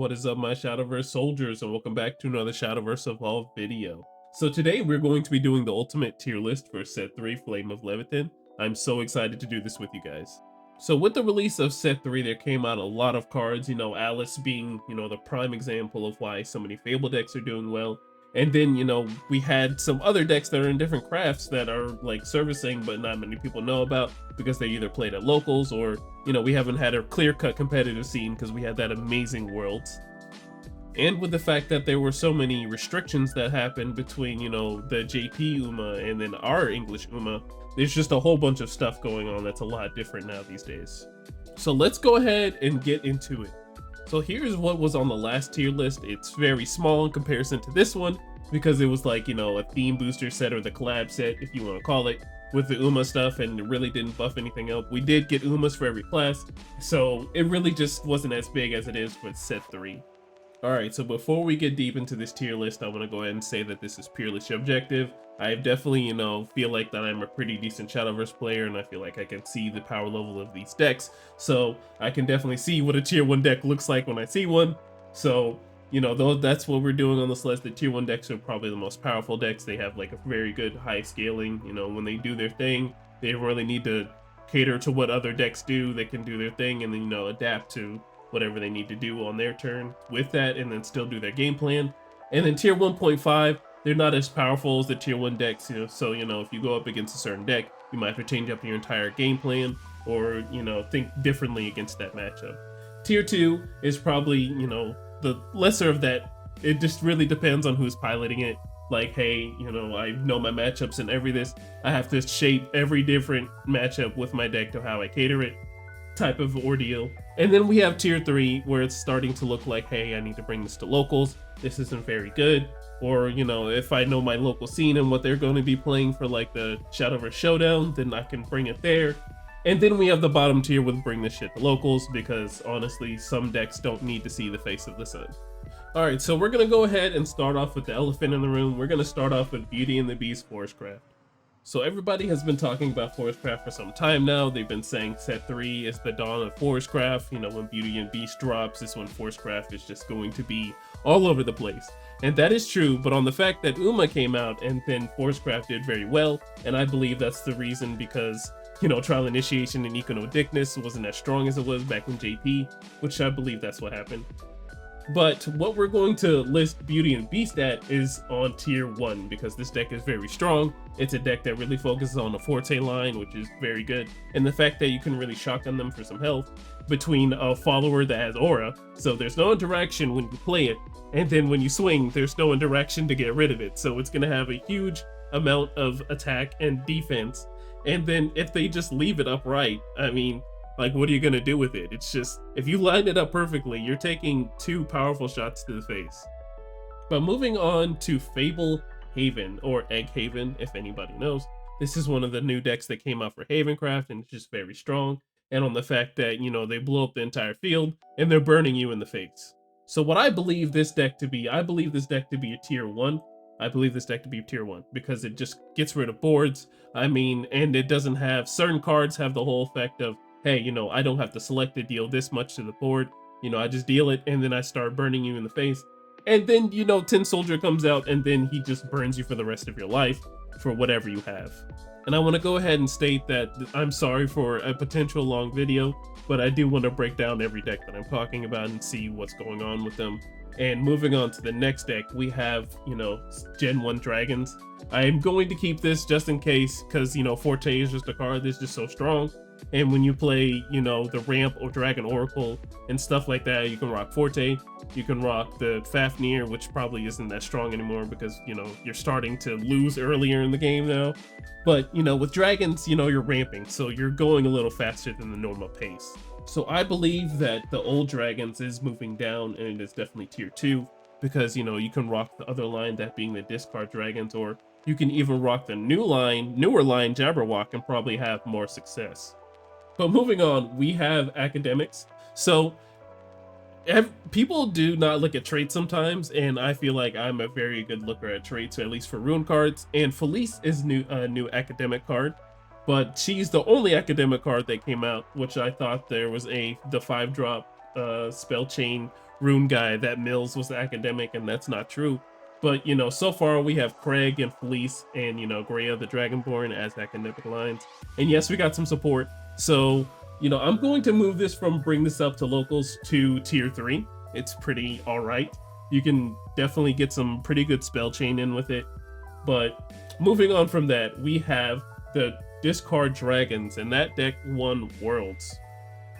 what is up my Shadowverse soldiers, and welcome back to another Shadowverse Evolved video. So today we're going to be doing the ultimate tier list for set 3 Flame of Laevateinn. I'm so excited to do this with you guys. So with the release of set 3 there came out a lot of cards, Alice being, the prime example of why so many Fable decks are doing well. And then, we had some other decks that are in different crafts that are like servicing, but not many people know about because they either played at locals or, we haven't had a clear-cut competitive scene because we had that amazing Worlds. And with the fact that there were so many restrictions that happened between, the JP UMA and then our English UMA, there's just a whole bunch of stuff going on that's a lot different now these days. So let's go ahead and get into it. So here's what was on the last tier list. It's very small in comparison to this one because it was like, a theme booster set or the collab set, if you want to call it, with the UMA stuff, and it really didn't buff anything up. We did get UMAs for every class, so it really just wasn't as big as it is for set 3. Alright, so before we get deep into this tier list, I want to go ahead and say that this is purely subjective. I definitely, feel like that I'm a pretty decent Shadowverse player, and I feel like I can see the power level of these decks. So I can definitely see what a tier 1 deck looks like when I see one. So, that's what we're doing on this list. The tier 1 decks are probably the most powerful decks. They have like a very good high scaling, when they do their thing, they don't really need to cater to what other decks do. They can do their thing and then, adapt to whatever they need to do on their turn with that, and then still do their game plan. And then tier 1.5, they're not as powerful as the tier 1 decks, so if you go up against a certain deck, you might have to change up your entire game plan or, think differently against that matchup. Tier 2 is probably, the lesser of that. It just really depends on who's piloting it. Like, hey, I know my matchups and every this. I have to shape every different matchup with my deck to how I cater it type of ordeal. And then we have tier 3 where it's starting to look like, hey, I need to bring this to locals. This isn't very good. Or, if I know my local scene and what they're going to be playing for like the Shadowverse Showdown, then I can bring it there. And then we have the bottom tier with bring this shit to locals because honestly, some decks don't need to see the face of the sun. Alright, so we're going to go ahead and start off with the elephant in the room. We're going to start off with Beauty and the Beast Forestcraft. So everybody has been talking about Forestcraft for some time now. They've been saying set 3 is the dawn of Forestcraft. When Beauty and Beast drops is when Forestcraft is just going to be all over the place. And that is true, but on the fact that UMA came out and then Forestcraft did very well, and I believe that's the reason because, Trial Initiation and Econodictness wasn't as strong as it was back in JP, which I believe that's what happened. But what we're going to list Beauty and Beast at is on tier 1 because this deck is very strong. It's a deck that really focuses on the Forte line, which is very good. And the fact that you can really shotgun them for some health between a follower that has aura. So there's no interaction when you play it. And then when you swing, there's no interaction to get rid of it. So it's going to have a huge amount of attack and defense. And then if they just leave it upright, I mean, like, what are you going to do with it? It's just, if you line it up perfectly, you're taking 2 powerful shots to the face. But moving on to Fable Haven, or Egg Haven, if anybody knows. This is one of the new decks that came out for Havencraft, and it's just very strong. And on the fact that, they blow up the entire field, and they're burning you in the face. So what I believe this deck to be, I believe this deck to be a tier 1. I believe this deck to be tier 1, because it just gets rid of boards. I mean, and it doesn't have, certain cards have the whole effect of, hey, I don't have to select to deal this much to the board. I just deal it, and then I start burning you in the face. And then, Tin Soldier comes out, and then he just burns you for the rest of your life for whatever you have. And I want to go ahead and state that I'm sorry for a potential long video, but I do want to break down every deck that I'm talking about and see what's going on with them. And moving on to the next deck, we have, Gen 1 Dragons. I'm going to keep this just in case, because, Forte is just a card that's just so strong. And when you play, the Ramp or Dragon Oracle and stuff like that, you can rock Forte. You can rock the Fafnir, which probably isn't that strong anymore because, you're starting to lose earlier in the game now. But, with Dragons, you're ramping, so you're going a little faster than the normal pace. So I believe that the old Dragons is moving down, and it is definitely tier 2 because, you can rock the other line, that being the Discard Dragons, or you can even rock the newer line, Jabberwock, and probably have more success. But moving on, we have Academics. So people do not look at traits sometimes, and I feel like I'm a very good looker at traits, at least for rune cards. And Felice is a new academic card, but she's the only academic card that came out, which I thought there was the 5-drop spell chain rune guy that Mills was academic, and that's not true. But, you know, so far we have Craig and Felice and, you know, Greya the Dragonborn as academic lines. And yes, we got some support. So, you know, I'm going to move this from bring this up to locals to tier 3. It's pretty alright. You can definitely get some pretty good spell chain in with it. But moving on from that, we have the Discard Dragons, and that deck won Worlds.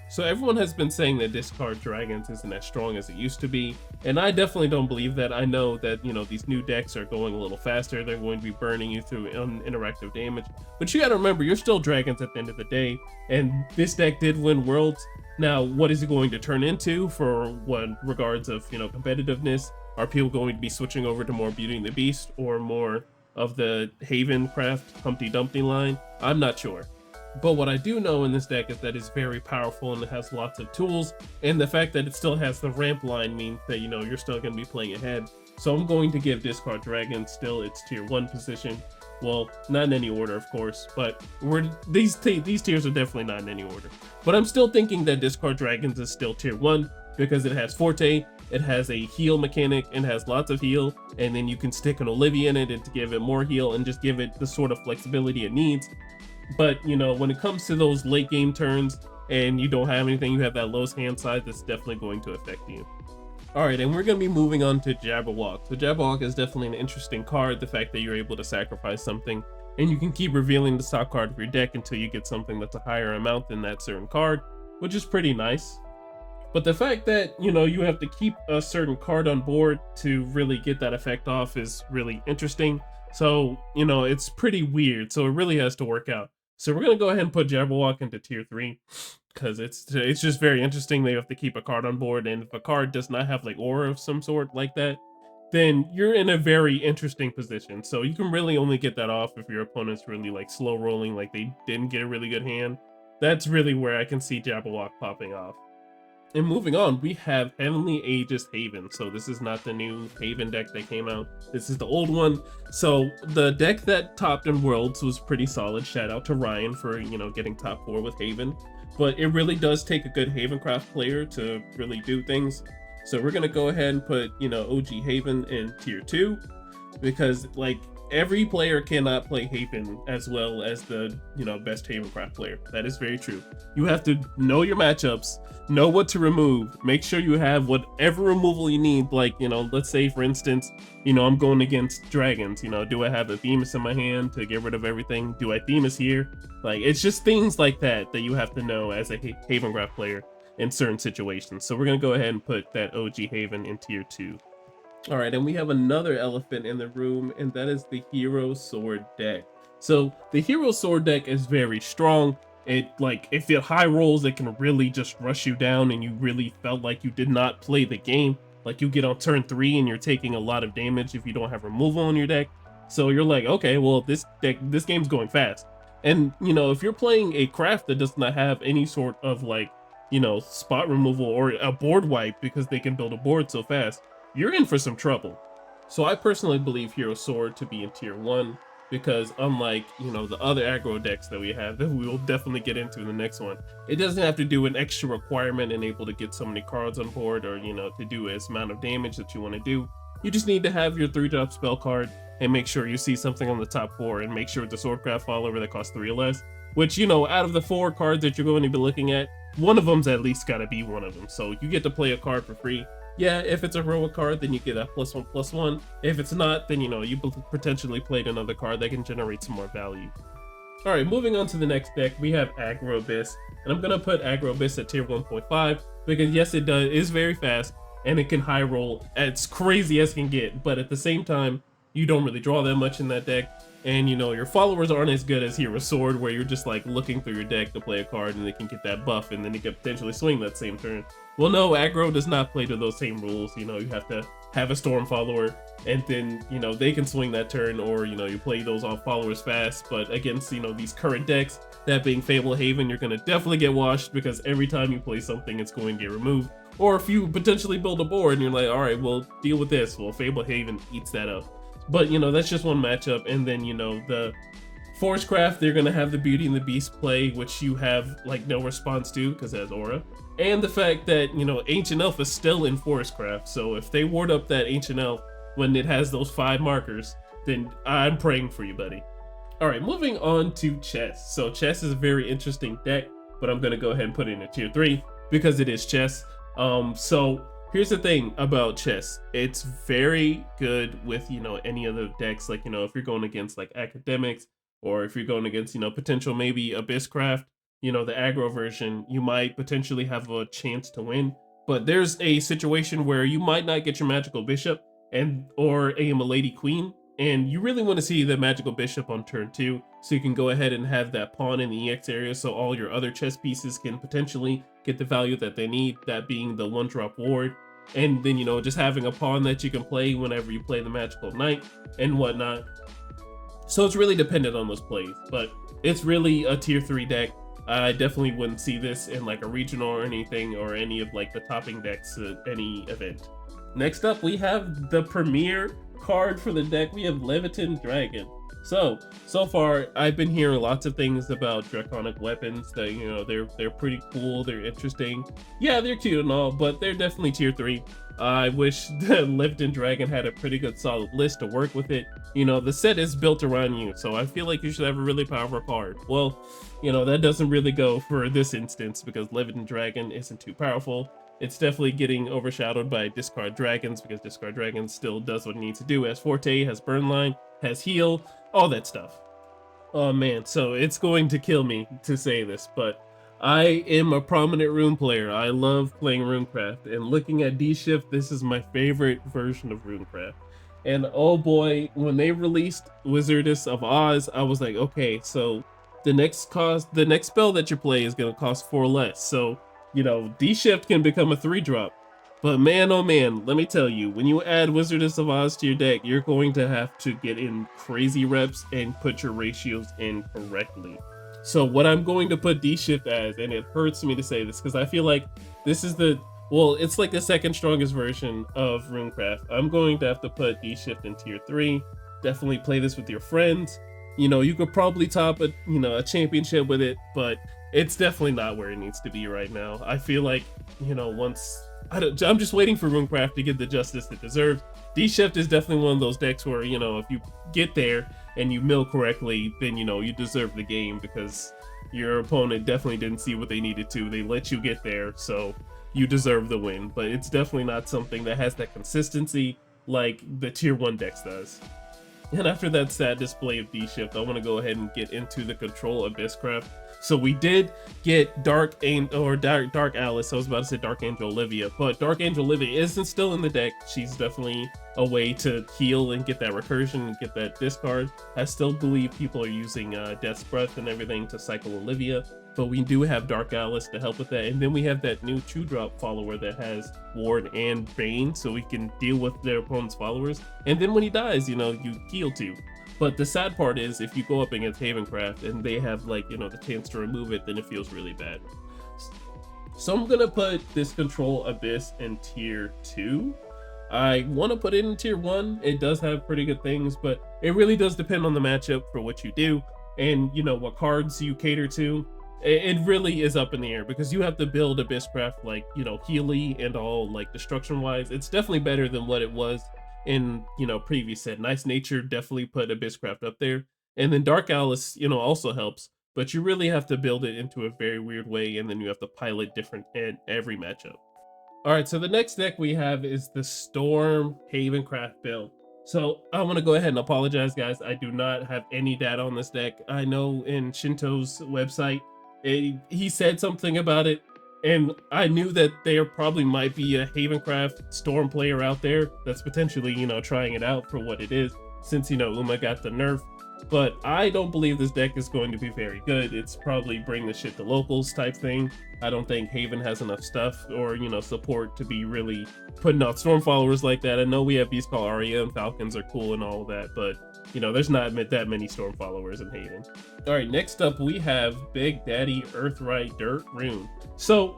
So everyone has been saying that Discard Dragons isn't as strong as it used to be, and I definitely don't believe that. I know that, you know, these new decks are going a little faster, they're going to be burning you through interactive damage, but you gotta remember, you're still dragons at the end of the day, and this deck did win Worlds. Now, what is it going to turn into for what regards of, you know, competitiveness? Are people going to be switching over to more Beauty and the Beast or more of the Haven Craft Humpty Dumpty line? I'm not sure. But what I do know in this deck is that it's very powerful and it has lots of tools, and the fact that it still has the ramp line means that, you know, you're still going to be playing ahead. So I'm going to give Discard Dragon still its tier 1 position. Well, not in any order, of course, but these tiers are definitely not in any order. But I'm still thinking that Discard Dragons is still tier 1 because it has Forte, it has a heal mechanic, and has lots of heal, and then you can stick an Olivia in it and to give it more heal and just give it the sort of flexibility it needs. But, you know, when it comes to those late game turns and you don't have anything, you have that lowest hand size, that's definitely going to affect you. Alright, and we're going to be moving on to Jabberwock. So Jabberwock is definitely an interesting card, the fact that you're able to sacrifice something, and you can keep revealing the stock card of your deck until you get something that's a higher amount than that certain card, which is pretty nice. But the fact that, you know, you have to keep a certain card on board to really get that effect off is really interesting. So, you know, it's pretty weird, so it really has to work out. So we're going to go ahead and put Jabberwock into tier 3, because it's just very interesting. They have to keep a card on board, and if a card does not have like aura of some sort like that, then you're in a very interesting position. So you can really only get that off if your opponent's really like slow rolling, like they didn't get a really good hand. That's really where I can see Jabberwock popping off. And moving on, we have Heavenly Aegis Haven. So this is not the new Haven deck that came out. This is the old one. So the deck that topped in Worlds was pretty solid. Shout out to Ryan for, you know, getting top 4 with Haven. But it really does take a good Havencraft player to really do things. So we're going to go ahead and put, you know, OG Haven in tier 2. Because, like, every player cannot play Haven as well as the, you know, best Havencraft player. That is very true. You have to know your matchups, know what to remove, make sure you have whatever removal you need. Like, you know, let's say for instance, you know, I'm going against dragons, you know, do I have a Themis in my hand to get rid of everything? Do I Themis here? Like, it's just things like that that you have to know as a Havencraft player in certain situations. So we're going to go ahead and put that OG Haven in tier 2. Alright, and we have another elephant in the room, and that is the Hero Sword deck. So the Hero Sword deck is very strong. If it high rolls, it can really just rush you down, and you really felt like you did not play the game. Like, you get on turn 3 and you're taking a lot of damage if you don't have removal on your deck. So you're like, okay, well, this game's going fast. And, you know, if you're playing a craft that does not have any sort of, like, you know, spot removal or a board wipe because they can build a board so fast, you're in for some trouble. So I personally believe Hero Sword to be in tier 1 because unlike, you know, the other aggro decks that we have that we will definitely get into in the next one, it doesn't have to do an extra requirement and able to get so many cards on board or, you know, to do as amount of damage that you want to do. You just need to have your 3-drop spell card and make sure you see something on the top 4 and make sure it's a Swordcraft follower that costs 3 or less, which, you know, out of the 4 cards that you're going to be looking at, one of them's at least got to be one of them. So you get to play a card for free. Yeah, if it's a heroic card, then you get a +1/+1. If it's not, then, you know, you potentially played another card that can generate some more value. Alright, moving on to the next deck, we have Aggro Abyss. And I'm going to put Aggro Abyss at tier 1.5 because, yes, it is very fast and it can high roll as crazy as can get. But at the same time, you don't really draw that much in that deck. And, you know, your followers aren't as good as Hero Sword, where you're just, like, looking through your deck to play a card and they can get that buff and then you can potentially swing that same turn. Well, no, aggro does not play to those same rules. You know, you have to have a Storm follower and then, you know, they can swing that turn, or, you know, you play those off followers fast. But against, you know, these current decks, that being Fable Haven, you're going to definitely get washed because every time you play something, it's going to get removed. Or if you potentially build a board and you're like, all right, well, deal with this. Well, Fable Haven eats that up. But, you know, that's just one matchup. And then, you know, the Forcecraft, they're gonna have the Beauty and the Beast play, which you have like no response to because it has aura. And the fact that, you know, Ancient Elf is still in Forestcraft, so if they ward up that Ancient Elf when it has those 5 markers, then I'm praying for you, buddy. Alright, moving on to Chess. So Chess is a very interesting deck, but I'm gonna go ahead and put it in a tier 3 because it is Chess. So here's the thing about Chess. It's very good with, you know, any other decks, like, you know, if you're going against like Academics, or if you're going against, you know, potential maybe Abysscraft, you know, the aggro version, you might potentially have a chance to win. But there's a situation where you might not get your Magical Bishop or a Milady Queen, and you really want to see the Magical Bishop on turn 2, so you can go ahead and have that pawn in the EX area so all your other chess pieces can potentially get the value that they need, that being the 1-drop ward. And then, you know, just having a pawn that you can play whenever you play the Magical Knight and whatnot. So it's really dependent on those plays, but it's really a tier 3 deck. I definitely wouldn't see this in like a regional or anything, or any of like the topping decks at any event. Next up, we have the premier card for the deck. We have Laevateinn Dragon. So far I've been hearing lots of things about draconic weapons that, you know, they're pretty cool, they're interesting. Yeah, they're cute and all, but they're definitely tier 3. I wish the Laevateinn Dragon had a pretty good solid list to work with it. You know, the set is built around you, so I feel like you should have a really powerful card. Well, you know, that doesn't really go for this instance because Laevateinn Dragon isn't too powerful. It's definitely getting overshadowed by Discard Dragons because Discard Dragons still does what it needs to do. Has Forte, has Burn Line, has Heal, all that stuff. Oh man, so it's going to kill me to say this, but I am a prominent rune player. I love playing Runecraft, and looking at D-Shift, this is my favorite version of Runecraft. And oh boy, when they released Wizardess of Oz, I was like, okay, so the next spell that you play is gonna cost 4 less. So, you know, D-Shift can become a 3-drop. But man, oh man, let me tell you, when you add Wizardess of Oz to your deck, you're going to have to get in crazy reps and put your ratios in correctly. So what I'm going to put D-Shift as, and it hurts me to say this because I feel like this is it's like the second strongest version of Runecraft. I'm going to have to put D-Shift in tier 3. Definitely play this with your friends. You know, you could probably top a championship with it, but it's definitely not where it needs to be right now. I feel like, you know, I'm just waiting for Runecraft to get the justice it deserves. D-Shift is definitely one of those decks where, you know, if you get there and you mill correctly, then, you know, you deserve the game because your opponent definitely didn't see what they needed to. They let you get there, so you deserve the win. But it's definitely not something that has that consistency like the tier 1 decks does. And after that sad display of D-Shift, I want to go ahead and get into the control Abysscraft. So we did get Dark Alice. I was about to say Dark Angel Olivia, but Dark Angel Olivia isn't still in the deck. She's definitely a way to heal and get that recursion and get that discard. I still believe people are using Death's Breath and everything to cycle Olivia, but we do have Dark Alice to help with that. And then we have that new 2-drop follower that has Ward and Bane, so we can deal with their opponent's followers. And then when he dies, you know, you heal too. But the sad part is if you go up against Havencraft and they have, like, you know, the chance to remove it, then it feels really bad. So I'm gonna put this Control Abyss in tier 2. I want to put it in tier 1. It does have pretty good things, but it really does depend on the matchup for what you do and, you know, what cards you cater to. It really is up in the air because you have to build Abysscraft like, you know, Healy and all, like, destruction wise. It's definitely better than what it was in, you know, previous set. Nice Nature definitely put Abysscraft up there, and then Dark Alice, you know, also helps, but you really have to build it into a very weird way, and then you have to pilot different in every matchup. All right, so the next deck we have is the Storm Havencraft build. So I want to go ahead and apologize, guys. I do not have any data on this deck. I know in Shinto's website, he said something about it, and I knew that there probably might be a Havencraft Storm player out there that's potentially, you know, trying it out for what it is, since, you know, Uma got the nerf. But I don't believe this deck is going to be very good. It's probably bring the shit to locals type thing. I don't think Haven has enough stuff or, you know, support to be really putting out Storm followers like that. I know we have beasts called Arya and Falcons are cool and all of that, but, you know, there's not that many Storm followers in Haven. All right, next up we have Big Daddy Earthright Dirt Rune. So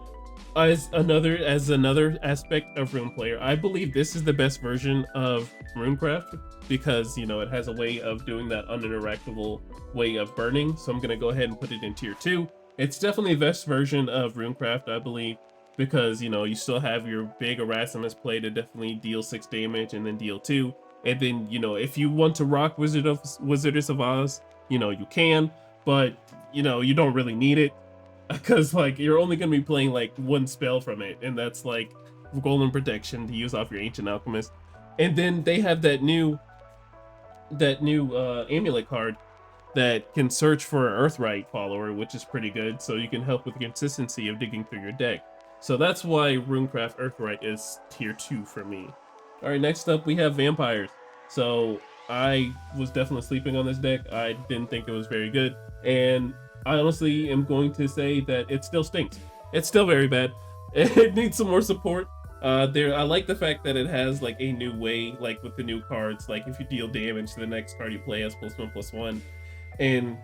as another aspect of Rune Player, I believe this is the best version of Runecraft because it has a way of doing that uninteractable way of burning. So I'm gonna go ahead and put it in tier 2. It's definitely the best version of Runecraft, I believe, because you still have your big Erasmus play to definitely deal 6 damage and then deal 2. And then if you want to rock Wizardess of Oz, you can, but you don't really need it because like you're only going to be playing like one spell from it, and that's like Golden Protection to use off your Ancient Alchemist. And then they have that new amulet card that can search for an Earthright follower, which is pretty good, so you can help with the consistency of digging through your deck. So that's why Runecraft Earthright is tier 2 for me. All right, next up we have Vampires. So I was definitely sleeping on this deck. I didn't think it was very good, and I honestly am going to say that it still stinks. It's still very bad. It needs some more support. I like the fact that it has like a new way, like with the new cards, like if you deal damage to the next card you play has +1/+1. And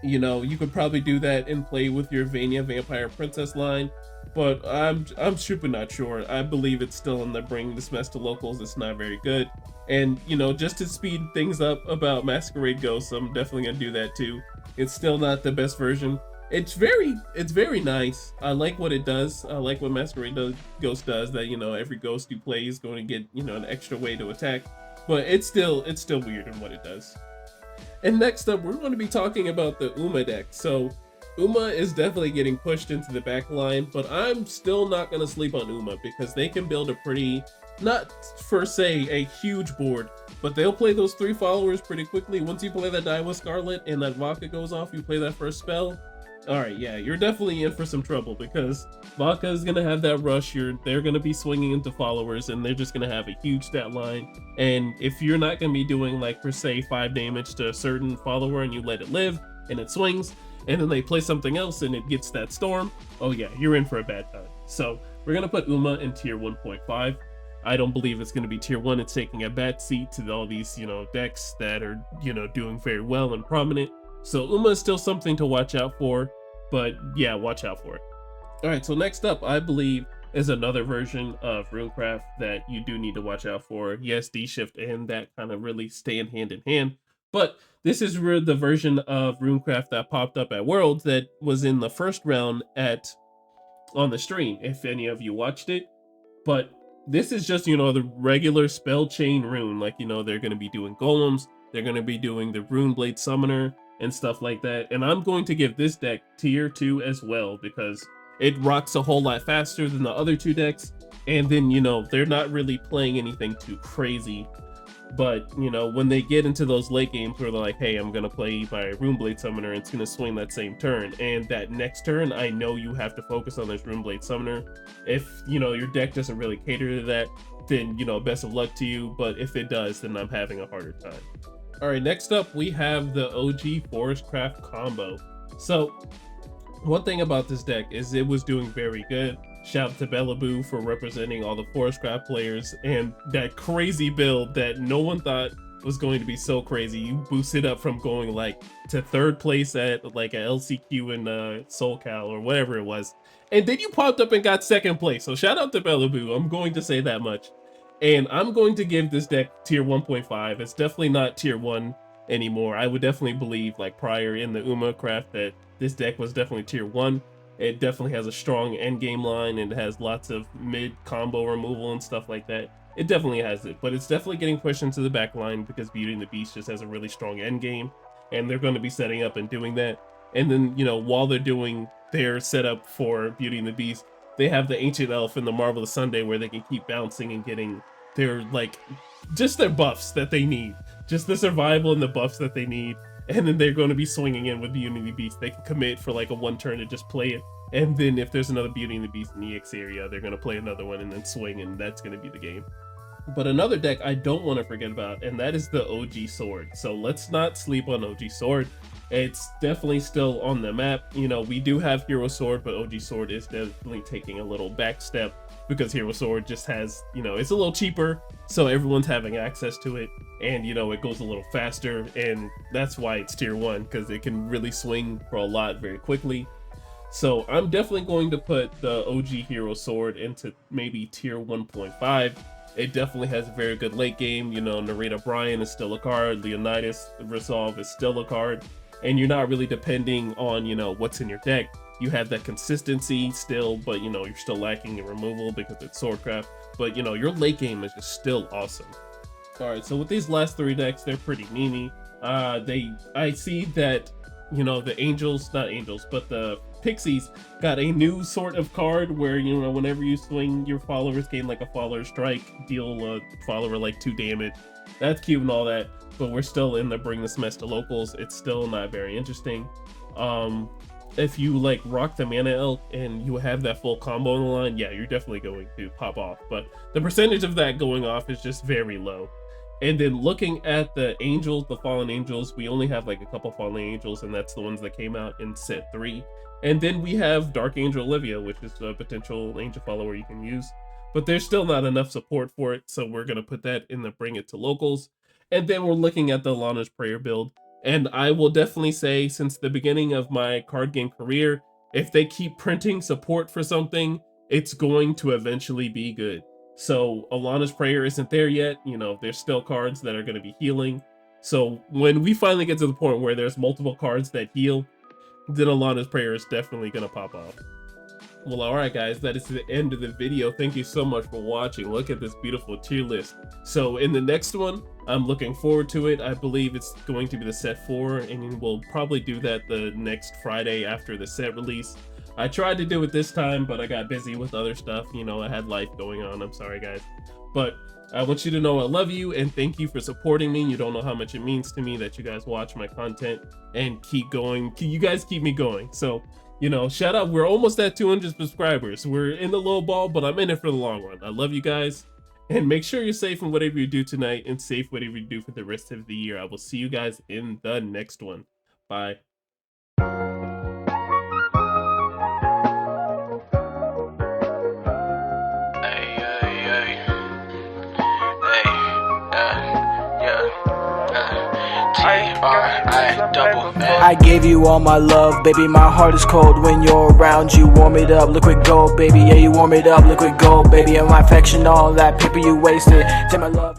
you could probably do that and play with your Vania Vampire Princess line, but I'm super not sure. I believe it's still in the bringing this mess to locals. It's not very good. And just to speed things up about Masquerade Ghosts, I'm definitely gonna do that too. It's still not the best version. It's very nice. I like what it does. I like what Masquerade Ghost does, that every ghost you play is going to get an extra way to attack, but it's still weird in what it does. And next up, we're going to be talking about the Uma deck. So Uma is definitely getting pushed into the back line, but I'm still not going to sleep on Uma because they can build a pretty, not per se a huge board, but they'll play those 3 followers pretty quickly. Once you play that Daiwa Scarlet and that Vodka goes off, you play that first spell. Alright, yeah, you're definitely in for some trouble because Vodka is going to have that rush. They're going to be swinging into followers, and they're just going to have a huge stat line. And if you're not going to be doing like per se 5 damage to a certain follower and you let it live and it swings, and then they play something else and it gets that storm, oh yeah, you're in for a bad time. So we're going to put Uma in tier 1.5. I don't believe it's going to be tier 1. It's taking a back seat to all these decks that are doing very well and prominent. So Uma is still something to watch out for, but yeah, watch out for it. All right, so next up, I believe, is another version of Runecraft that you do need to watch out for. Yes, D-Shift and that kind of really stand hand in hand, but this is the version of Runecraft that popped up at Worlds that was in the first round on the stream, if any of you watched it. But this is just, the regular spell chain rune. Like, they're going to be doing golems, they're going to be doing the Rune Blade Summoner, and stuff like that. And I'm going to give this deck tier 2 as well because it rocks a whole lot faster than the other 2 decks. And then, they're not really playing anything too crazy. But, when they get into those late games where they're like, hey, I'm going to play my Runeblade Summoner, and it's going to swing that same turn. And that next turn, I know you have to focus on this Runeblade Summoner. If, your deck doesn't really cater to that, then, best of luck to you. But if it does, then I'm having a harder time. All right, next up, we have the OG Forestcraft combo. So one thing about this deck is it was doing very good. Shout out to Bellaboo for representing all the Forestcraft players, and that crazy build that no one thought was going to be so crazy. You boosted up from going like to 3rd place at like a LCQ in SoulCal or whatever it was, and then you popped up and got 2nd place. So shout out to Bellaboo. I'm going to say that much. And I'm going to give this deck tier 1.5. It's definitely not tier 1 anymore. I would definitely believe, like prior in the Uma craft, that this deck was definitely tier 1. It definitely has a strong endgame line and it has lots of mid combo removal and stuff like that. It definitely has it, but it's definitely getting pushed into the back line because Beauty and the Beast just has a really strong endgame, and they're going to be setting up and doing that. And then, while they're doing their setup for Beauty and the Beast, they have the Ancient Elf and the Marvelous Sunday where they can keep bouncing and getting their just their buffs that they need, just the survival and the buffs that they need. And then they're going to be swinging in with Beauty and the Beast. They can commit for like a 1 turn to just play it, and then if there's another Beauty and the Beast in the EX area, they're going to play another one and then swing, and that's going to be the game. But another deck I don't want to forget about, and that is the OG Sword. So let's not sleep on OG Sword. It's definitely still on the map. We do have Hero Sword, but OG Sword is definitely taking a little back step because Hero Sword just has, it's a little cheaper, so everyone's having access to it, and it goes a little faster, and that's why it's tier 1, because it can really swing for a lot very quickly. So I'm definitely going to put the OG Hero Sword into maybe tier 1.5. It definitely has a very good late game. You know, Narita Bryan is still a card, Leonidas Resolve is still a card, and you're not really depending on, you know, what's in your deck. You have that consistency still, but you know, you're still lacking in removal because it's Swordcraft. But you know, your late game is just still awesome. Alright, so with these last 3 decks, they're pretty memey. I see that, you know, the the Pixies got a new sort of card where, you know, whenever you swing your followers gain like a follower strike, deal a follower like 2 damage. That's cute and all that, but we're still in the bring this mess to locals. It's still not very interesting. If you like rock the Mana Elk and you have that full combo on the line, yeah, you're definitely going to pop off, but the percentage of that going off is just very low. And then looking at the Angels, the Fallen Angels, we only have like a couple Fallen Angels, and that's the ones that came out in set 3. And then we have Dark Angel Olivia, which is a potential Angel follower you can use. But there's still not enough support for it, so we're going to put that in the bring it to locals. And then we're looking at the Lana's Prayer build. And I will definitely say, since the beginning of my card game career, if they keep printing support for something, it's going to eventually be good. So Alana's Prayer isn't there yet. You know, there's still cards that are going to be healing. So when we finally get to the point where there's multiple cards that heal, then Alana's Prayer is definitely going to pop off. Well, alright guys, that is the end of the video. Thank you so much for watching. Look at this beautiful tier list. So in the next one, I'm looking forward to it. I believe it's going to be the set 4, and we'll probably do that the next Friday after the set release. I tried to do it this time, but I got busy with other stuff. You know, I had life going on. I'm sorry, guys. But I want you to know I love you, and thank you for supporting me. You don't know how much it means to me that you guys watch my content and keep going. You guys keep me going. So, you know, shout out. We're almost at 200 subscribers. We're in the low ball, but I'm in it for the long run. I love you guys. And make sure you're safe in whatever you do tonight, and safe whatever you do for the rest of the year. I will see you guys in the next one. Bye. I gave you all my love, baby, my heart is cold when you're around. You warm it up, liquid gold, baby, yeah, you warm it up, liquid gold, baby, and my affection, all that paper you wasted. Take my love.